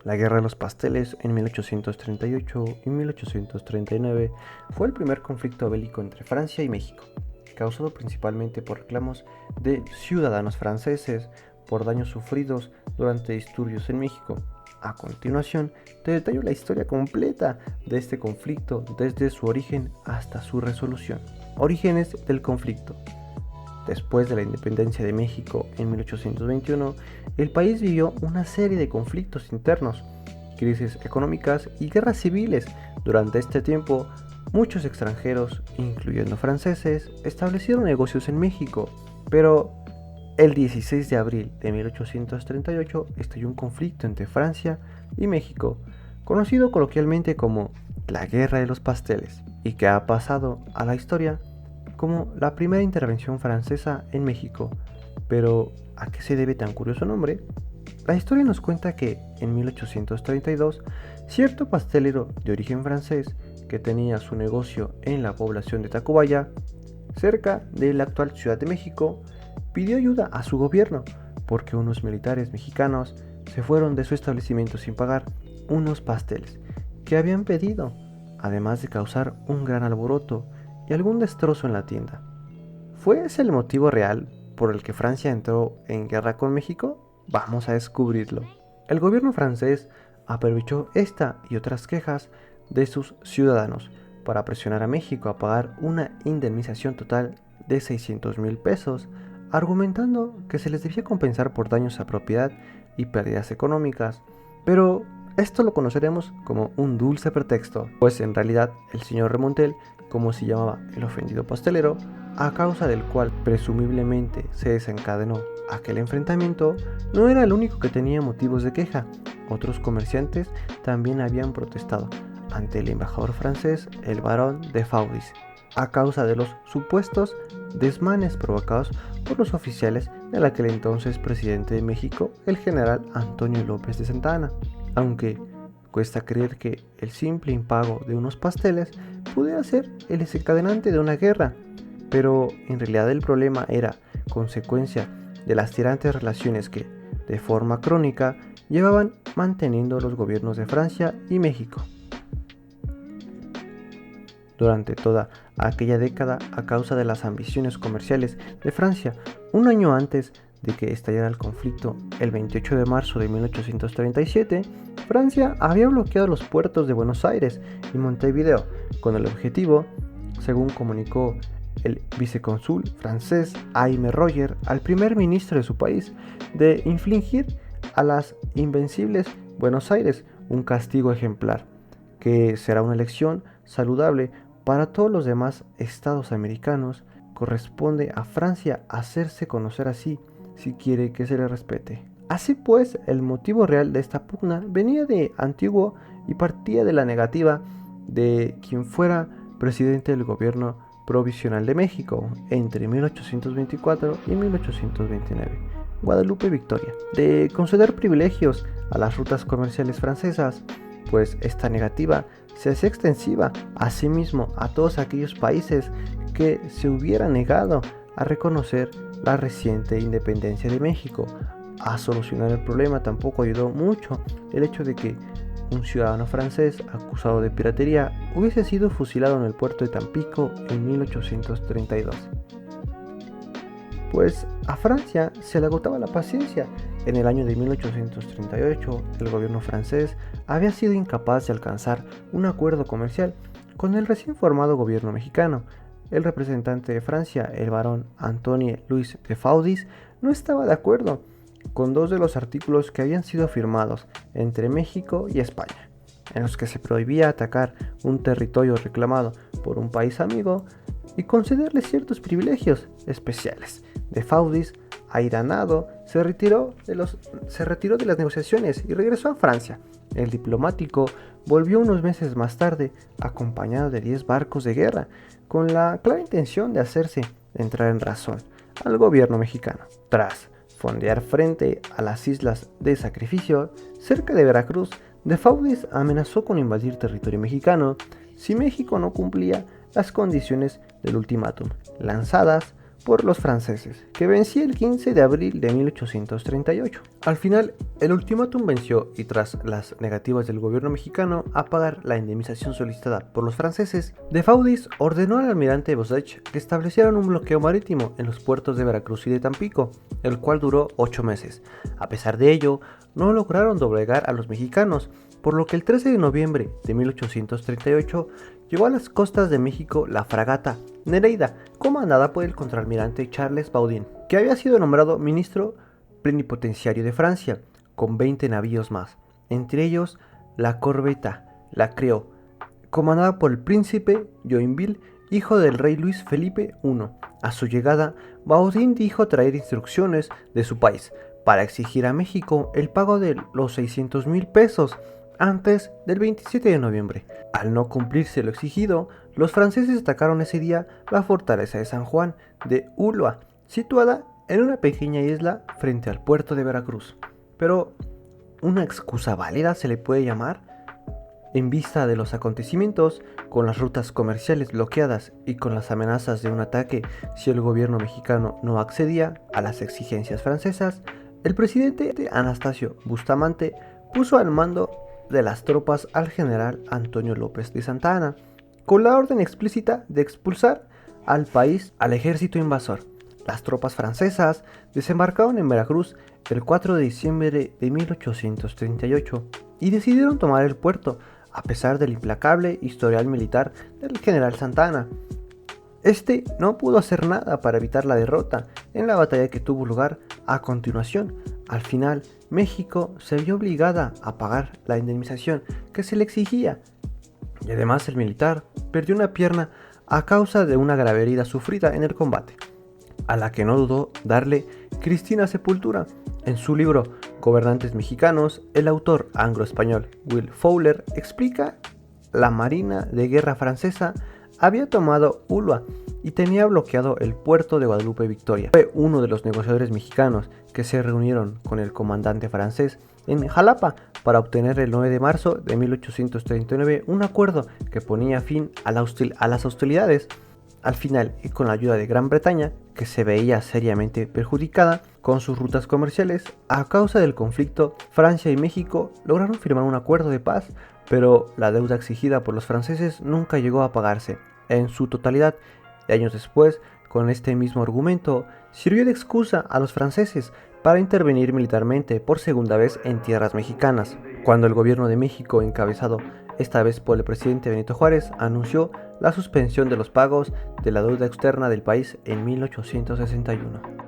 La Guerra de los Pasteles en 1838 y 1839 fue el primer conflicto bélico entre Francia y México, causado principalmente por reclamos de ciudadanos franceses por daños sufridos durante disturbios en México. A continuación, te detallo la historia completa de este conflicto desde su origen hasta su resolución. Orígenes del conflicto. Después de la independencia de México en 1821, el país vivió una serie de conflictos internos, crisis económicas y guerras civiles. Durante este tiempo, muchos extranjeros, incluyendo franceses, establecieron negocios en México, pero el 16 de abril de 1838 estalló un conflicto entre Francia y México, conocido coloquialmente como la Guerra de los Pasteles, y que ha pasado a la historia como la primera intervención francesa en México. Pero, ¿a qué se debe tan curioso nombre? La historia nos cuenta que en 1832, cierto pastelero de origen francés que tenía su negocio en la población de Tacubaya, cerca de la actual Ciudad de México, pidió ayuda a su gobierno porque unos militares mexicanos se fueron de su establecimiento sin pagar unos pasteles que habían pedido, además de causar un gran alboroto y algún destrozo en la tienda. ¿Fue ese el motivo real por el que Francia entró en guerra con México? Vamos a descubrirlo. El gobierno francés aprovechó esta y otras quejas de sus ciudadanos para presionar a México a pagar una indemnización total de 600,000 pesos, argumentando que se les debía compensar por daños a propiedad y pérdidas económicas. Pero esto lo conoceremos como un dulce pretexto, pues en realidad el señor Remontel, como se llamaba el ofendido pastelero, a causa del cual presumiblemente se desencadenó aquel enfrentamiento, no era el único que tenía motivos de queja. Otros comerciantes también habían protestado ante el embajador francés, el barón de Faudis, a causa de los supuestos desmanes provocados por los oficiales del aquel entonces presidente de México, el general Antonio López de Santa Anna, aunque cuesta creer que el simple impago de unos pasteles pudiera ser el desencadenante de una guerra, pero en realidad el problema era consecuencia de las tirantes relaciones que, de forma crónica, llevaban manteniendo los gobiernos de Francia y México durante toda aquella década a causa de las ambiciones comerciales de Francia. Un año antes de que estallara el conflicto, el 28 de marzo de 1837, Francia había bloqueado los puertos de Buenos Aires y Montevideo con el objetivo, según comunicó el vicecónsul francés Aimé Roger al primer ministro de su país, de infligir a las invencibles Buenos Aires un castigo ejemplar, que será una lección saludable para todos los demás estados americanos. Corresponde a Francia hacerse conocer así si quiere que se le respete. Así pues, el motivo real de esta pugna venía de antiguo y partía de la negativa de quien fuera presidente del gobierno provisional de México entre 1824 y 1829, Guadalupe Victoria, de conceder privilegios a las rutas comerciales francesas, pues esta negativa se hacía extensiva asimismo a todos aquellos países que se hubieran negado a reconocer la reciente independencia de México. A solucionar el problema tampoco ayudó mucho el hecho de que un ciudadano francés acusado de piratería hubiese sido fusilado en el puerto de Tampico en 1832. Pues a Francia se le agotaba la paciencia. En el año de 1838, el gobierno francés había sido incapaz de alcanzar un acuerdo comercial con el recién formado gobierno mexicano. El representante de Francia, el barón Antoine Louis de Faudis, no estaba de acuerdo con dos de los artículos que habían sido firmados entre México y España, en los que se prohibía atacar un territorio reclamado por un país amigo y concederle ciertos privilegios especiales. De Faudis, airanado, se retiró de las negociaciones y regresó a Francia. El diplomático volvió unos meses más tarde acompañado de 10 barcos de guerra, con la clara intención de hacerse entrar en razón al gobierno mexicano. Tras fondear frente a las islas de Sacrificio, cerca de Veracruz, de Faudis amenazó con invadir territorio mexicano si México no cumplía las condiciones del ultimátum lanzadas por los franceses, que vencía el 15 de abril de 1838. Al final, el ultimátum venció y tras las negativas del gobierno mexicano a pagar la indemnización solicitada por los franceses, De Faudis ordenó al almirante Bosech que establecieran un bloqueo marítimo en los puertos de Veracruz y de Tampico, el cual duró 8 meses. A pesar de ello, no lograron doblegar a los mexicanos, por lo que el 13 de noviembre de 1838 llegó a las costas de México la fragata Nereida, comandada por el contraalmirante Charles Baudin, que había sido nombrado ministro plenipotenciario de Francia, con 20 navíos más, entre ellos la corbeta La Creó, comandada por el príncipe Joinville, hijo del rey Luis Felipe I. A su llegada, Baudin dijo traer instrucciones de su país para exigir a México el pago de los 600,000 pesos antes del 27 de noviembre. Al no cumplirse lo exigido, los franceses atacaron ese día la fortaleza de San Juan de Ulúa, situada en una pequeña isla frente al puerto de Veracruz. Pero, ¿una excusa válida se le puede llamar? En vista de los acontecimientos, con las rutas comerciales bloqueadas y con las amenazas de un ataque si el gobierno mexicano no accedía a las exigencias francesas, el presidente Anastasio Bustamante puso al mando de las tropas al general Antonio López de Santa Anna, con la orden explícita de expulsar al país al ejército invasor. Las tropas francesas desembarcaron en Veracruz el 4 de diciembre de 1838 y decidieron tomar el puerto, a pesar del implacable historial militar del general Santa Anna. Este no pudo hacer nada para evitar la derrota en la batalla que tuvo lugar a continuación. Al final, México se vio obligada a pagar la indemnización que se le exigía, y además el militar perdió una pierna a causa de una grave herida sufrida en el combate, a la que no dudó darle Cristina sepultura. En su libro Gobernantes Mexicanos, el autor anglo-español Will Fowler explica la Marina de Guerra francesa había tomado Ulúa y tenía bloqueado el puerto de Guadalupe Victoria. Fue uno de los negociadores mexicanos que se reunieron con el comandante francés en Jalapa para obtener el 9 de marzo de 1839 un acuerdo que ponía fin a las hostilidades. Al final, y con la ayuda de Gran Bretaña, que se veía seriamente perjudicada con sus rutas comerciales, a causa del conflicto, Francia y México lograron firmar un acuerdo de paz, pero la deuda exigida por los franceses nunca llegó a pagarse en su totalidad, y años después, con este mismo argumento, sirvió de excusa a los franceses para intervenir militarmente por segunda vez en tierras mexicanas, cuando el gobierno de México, encabezado esta vez por el presidente Benito Juárez, anunció la suspensión de los pagos de la deuda externa del país en 1861.